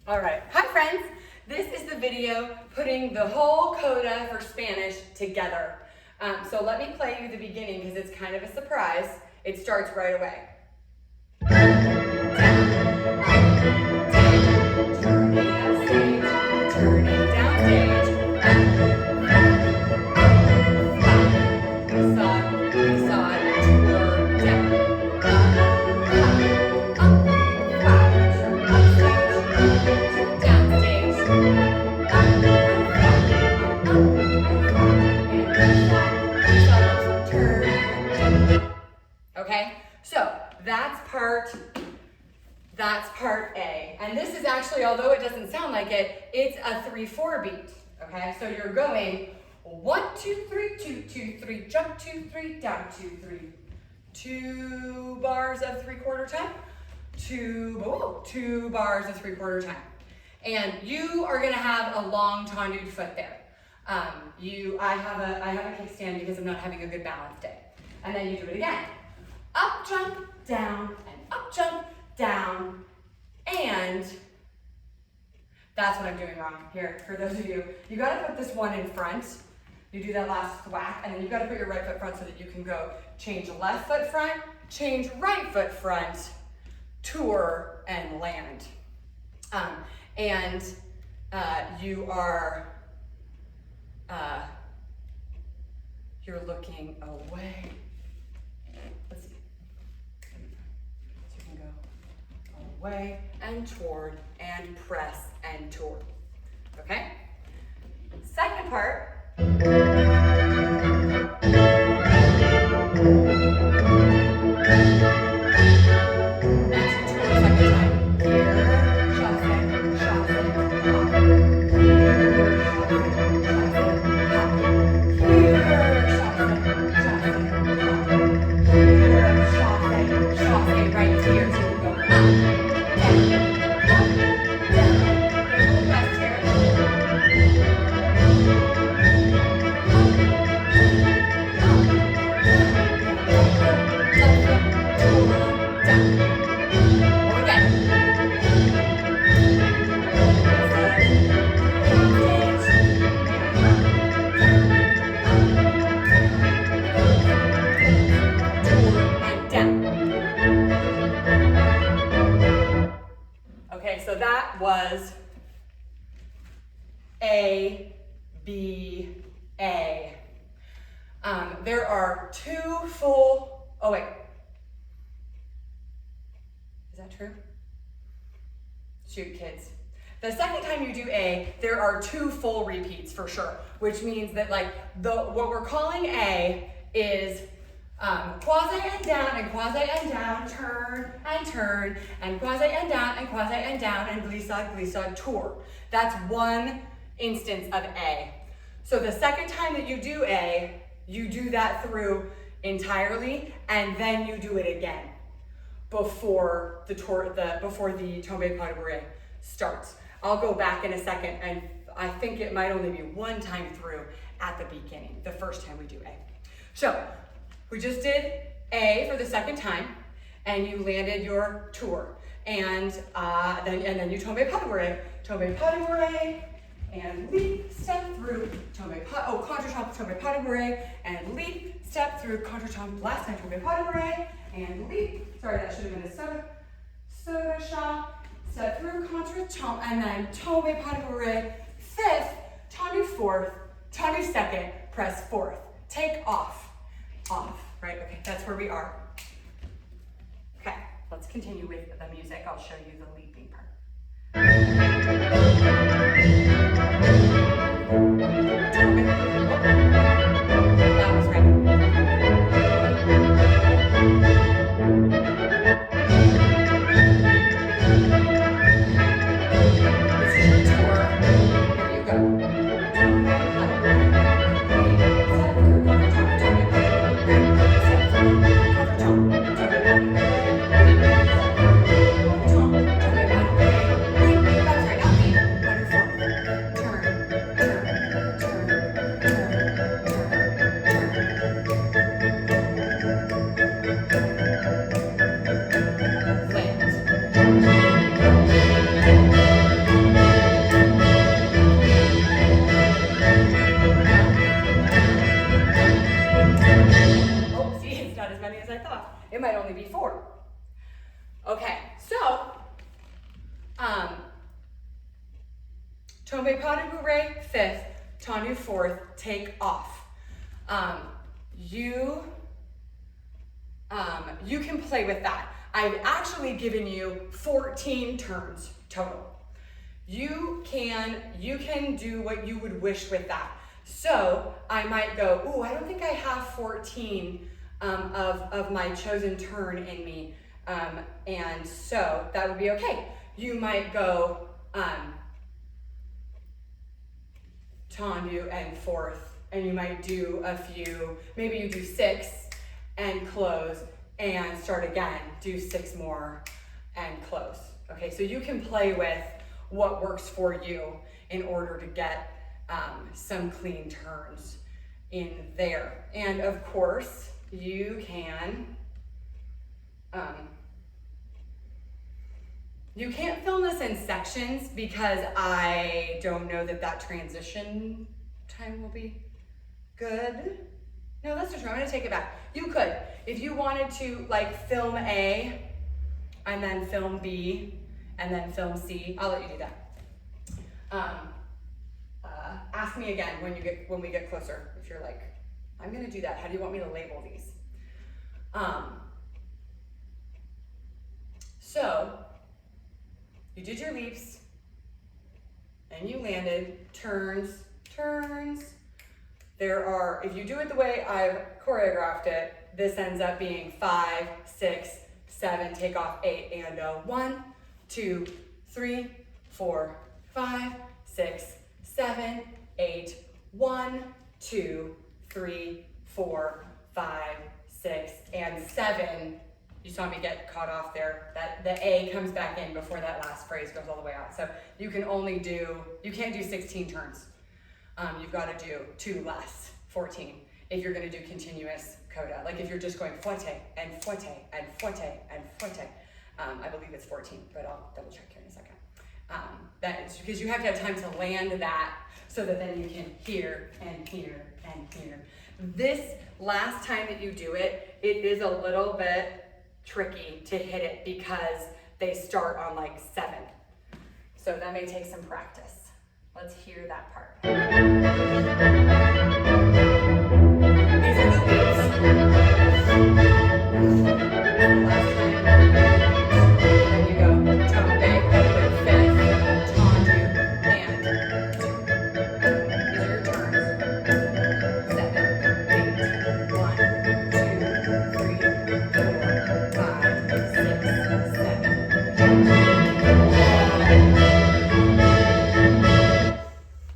All right, hi friends. This is the video putting the whole Coda for Spanish together. So let me play you the beginning because it's kind of a surprise. It starts right away. Turning downstage, okay, so that's part A. And this is actually, although it doesn't sound like it, it's a 3/4 beat. Okay, so you're going 1, 2, 3, 2, 2, 3, jump 2, 3, down 2, 3. 2 bars of 3/4 time. 2 bars of 3/4 time. And you are gonna have a long tendued foot there. I have a kickstand because I'm not having a good balance day. And then you do it again. Up, jump, down, and up, jump, down, and that's what I'm doing wrong here for those of you. You gotta put this one in front. You do that last thwack, and then you gotta put your right foot front so that you can go change left foot front, change right foot front, tour, and land. You're looking away. Let's see. So you can go away and toward and press and tour. Okay? Second part. So that was A, B, A. There are 2 full, oh wait. Is that true? Shoot, kids. The second time you do A, there are 2 full repeats for sure, which means that what we're calling A is quasi and down, turn, and quasi and down, and glissade, tour. That's one instance of A. So the second time that you do A, you do that through entirely, and then you do it again before the tombe pas de bourrée starts. I'll go back in a second, and I think it might only be one time through at the beginning, the first time we do A. So, we just did A for the second time, and you landed your tour, and then you tombe pas de bourrée, and leap, step through, contretemps, tombe pas de bourrée, and leap, step through, contretemps, last time tombe pas de bourrée, and leap, sorry, that should have been a soda shot, step through, contretemps, and then tombe pas de bourrée, 5th, tendu 4th, tendu 2nd, press 4th, take off, right? Okay, that's where we are. Okay, let's continue with the music. I'll show you the leaping part. That was right. This is your tour. Here you go. Okay, so, tombe pas de bourrée, fifth, tendu fourth, take off. You can play with that. I've actually given you 14 turns total. You can do what you would wish with that. So I might go, ooh, I don't think I have 14 of my chosen turn in me. And so that would be okay. You might go tendu and fourth, and you might do a few, maybe you do 6 and close and start again, do 6 more and close. Okay, so you can play with what works for you in order to get some clean turns in there. And of course, you can, you can't film this in sections because I don't know that transition time will be good. No, that's not true. I'm gonna take it back. You could, if you wanted to like film A and then film B and then film C, I'll let you do that. Ask me again when we get closer. If you're like, I'm gonna do that. How do you want me to label these? So you did your leaps and you landed, turns. There are, if you do it the way I've choreographed it, this ends up being 5, 6, 7, take off 8 and 1, 2, 3, 4, 5, 6, 7, 8, 1, 2, 3, 4, 5, 6, and 7. You saw me get caught off there. That the A comes back in before that last phrase goes all the way out. So you can only do, you can't do 16 turns. You've got to do 2 less, 14, if you're going to do continuous coda. Like if you're just going forte and forte and forte and forte. I believe it's 14, but I'll double check here in a second. That's because you have to have time to land that so that then you can hear and hear and hear. This last time that you do it, it is a little bit tricky to hit it because they start on like 7. So that may take some practice. Let's hear that part. These are the leads. Last time. Then you go tombe, fifth, tendu, and 2. These are your turns. 7, 8, 1, 2, 3, 4, 5, 6, 7.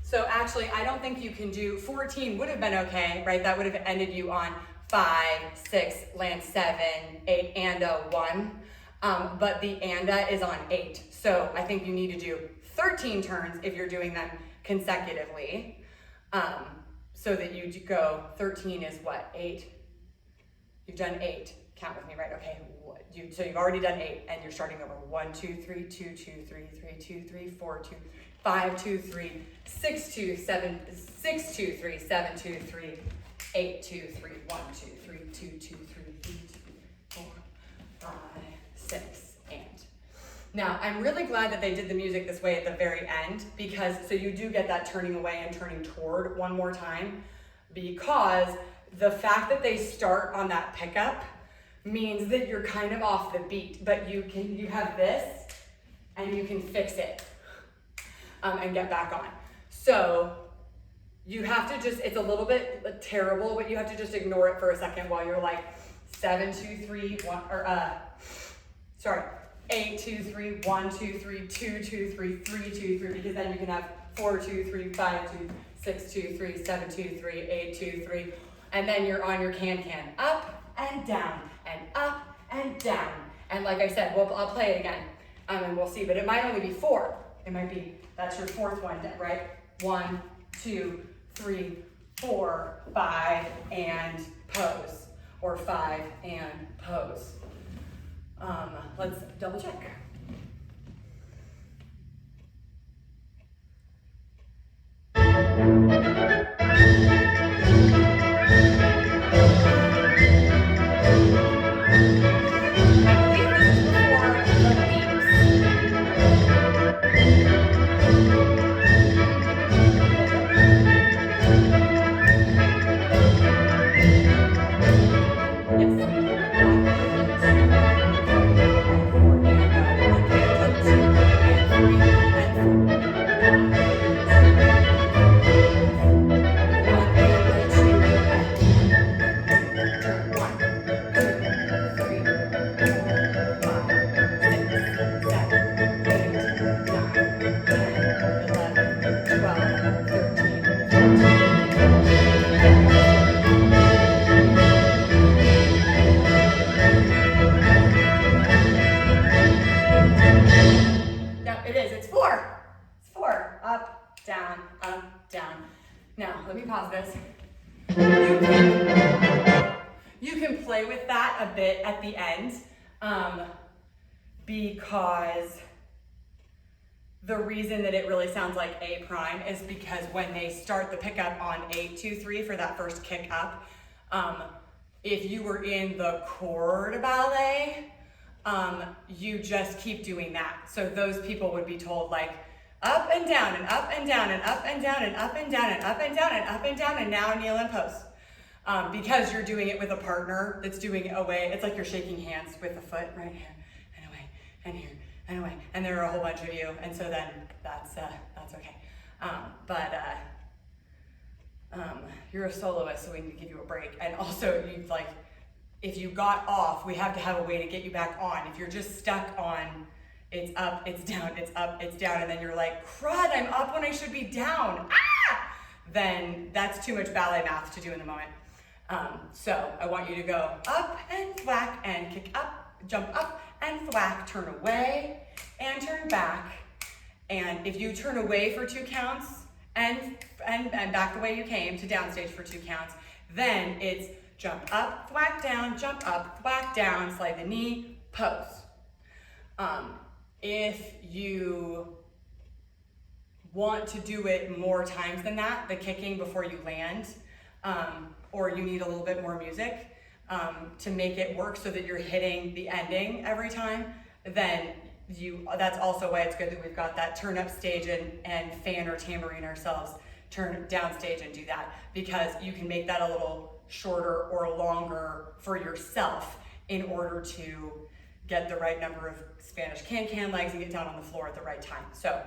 So actually, I don't think you can do 14 would have been okay, right? That would have ended you on 5, 6, land 7, 8, and 1. But the anda is on 8. So I think you need to do 13 turns if you're doing them consecutively. So that you go, 13 is what, 8? You've done 8. Count with me, right? Okay, so you've already done 8 and you're starting over. 1, 2, 3, 2, 2, 3, 3, 2, 3, 4, 2, 5, 2, 3, 6, 2, 7, 6, 2, 3, 7, 2, 3, 8, 2, 3, 1, 2, 3, 2, 2, 3, 3, 2, 4, 5, 6, and. Now, I'm really glad that they did the music this way at the very end because, so you do get that turning away and turning toward one more time because the fact that they start on that pickup means that you're kind of off the beat, but you have this and you can fix it and get back on. So you have to just, it's a little bit terrible, but you have to just ignore it for a second while you're like 7, 2, 3, 1, or 8, 2, 3, 1, 2, 3, 2, 2, 3, 3, 2, 3, because then you can have 4, 2, 3, 5, 2, 6, 2, 3, 7, 2, 3, 8, 2, 3, and then you're on your can-can, up and down, and up and down. And like I said, I'll play it again, and we'll see, but it might only be 4. It might be, that's your 4th one, right? 1, 2, 3, 4, 5, and pose, or 5 and pose. Let's double check. it is. It's 4. It's 4. Up, down, up, down. Now, let me pause this. You can play with that a bit at the end because the reason that it really sounds like A prime is because when they start the pickup on 8, 2, 3 for that first kick up, if you were in the chord ballet, you just keep doing that. So those people would be told like up and down and up and down and up and down and up and down and up and down and up and down and now kneel and pose. Because you're doing it with a partner that's doing it away. It's like you're shaking hands with the foot right here and away and here and away. And there are a whole bunch of you. And so then that's okay. You're a soloist, so we need to give you a break. And also, if you got off, we have to have a way to get you back on. If you're just stuck on, it's up, it's down, it's up, it's down, and then you're like, crud, I'm up when I should be down, then that's too much ballet math to do in the moment. So I want you to go up and thwack and kick up, jump up and thwack, turn away and turn back. And if you turn away for 2 counts and back the way you came to downstage for 2 counts, then it's jump up, thwack down, jump up, thwack down, slide the knee, pose. If you want to do it more times than that, the kicking before you land, or you need a little bit more music to make it work so that you're hitting the ending every time, then that's also why it's good that we've got that turn up stage and fan or tambourine ourselves, turn down stage and do that, because you can make that a little shorter or longer for yourself in order to get the right number of Spanish can-can legs and get down on the floor at the right time. So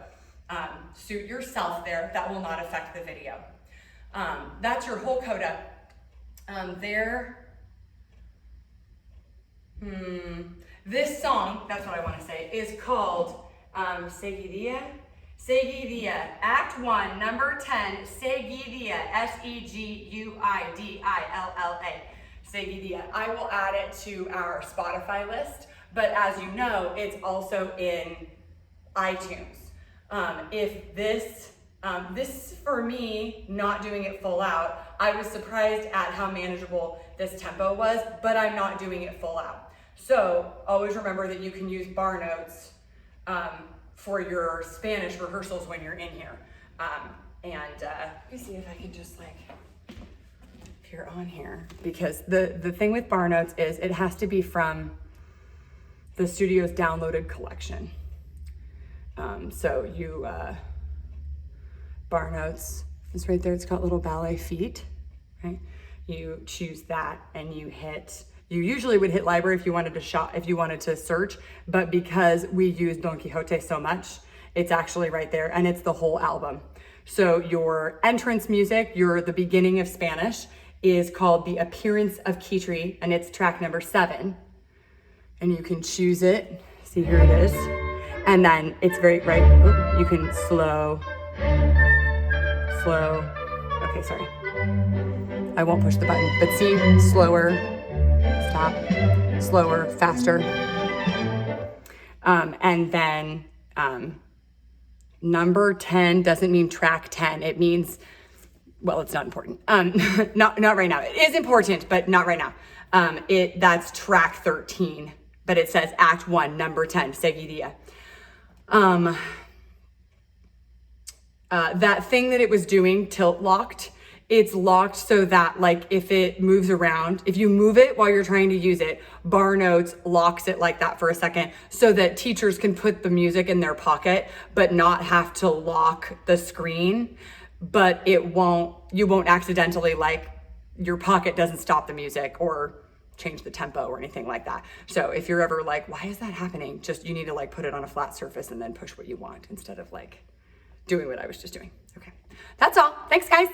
suit yourself there. That will not affect the video. That's your whole coda. This song, that's what I want to say, is called Seguidilla. Seguidilla, Act 1, number 10, Seguidilla, Seguidilla. Seguidilla. I will add it to our Spotify list, but as you know, it's also in iTunes. If this for me, not doing it full out, I was surprised at how manageable this tempo was, but I'm not doing it full out. So always remember that you can use bar notes for your Spanish rehearsals when you're in here. Let me see if I can just if you're on here, because the thing with bar notes is it has to be from the studio's downloaded collection. Bar notes is right there. It's got little ballet feet, right? You choose that and you usually would hit library if you wanted to search, but because we use Don Quixote so much, it's actually right there and it's the whole album. So your entrance music, the beginning of Spanish, is called The Appearance of Kitri, and it's track number 7. And you can choose it. See, here it is. And then it's you can slow. Okay, sorry. I won't push the button, but see, slower, stop, slower, faster. And then number 10 doesn't mean track 10. It means, well, it's not important. Not right now. It is important, but not right now. That's track 13, but it says Act 1, number 10, Seguidilla. That thing that it was doing, tilt locked, it's locked so that if it moves around, if you move it while you're trying to use it, bar notes locks it like that for a second so that teachers can put the music in their pocket but not have to lock the screen, but you won't accidentally, your pocket doesn't stop the music or change the tempo or anything like that. So if you're ever why is that happening? Just, you need to put it on a flat surface and then push what you want instead of doing what I was just doing. Okay, that's all. Thanks, guys.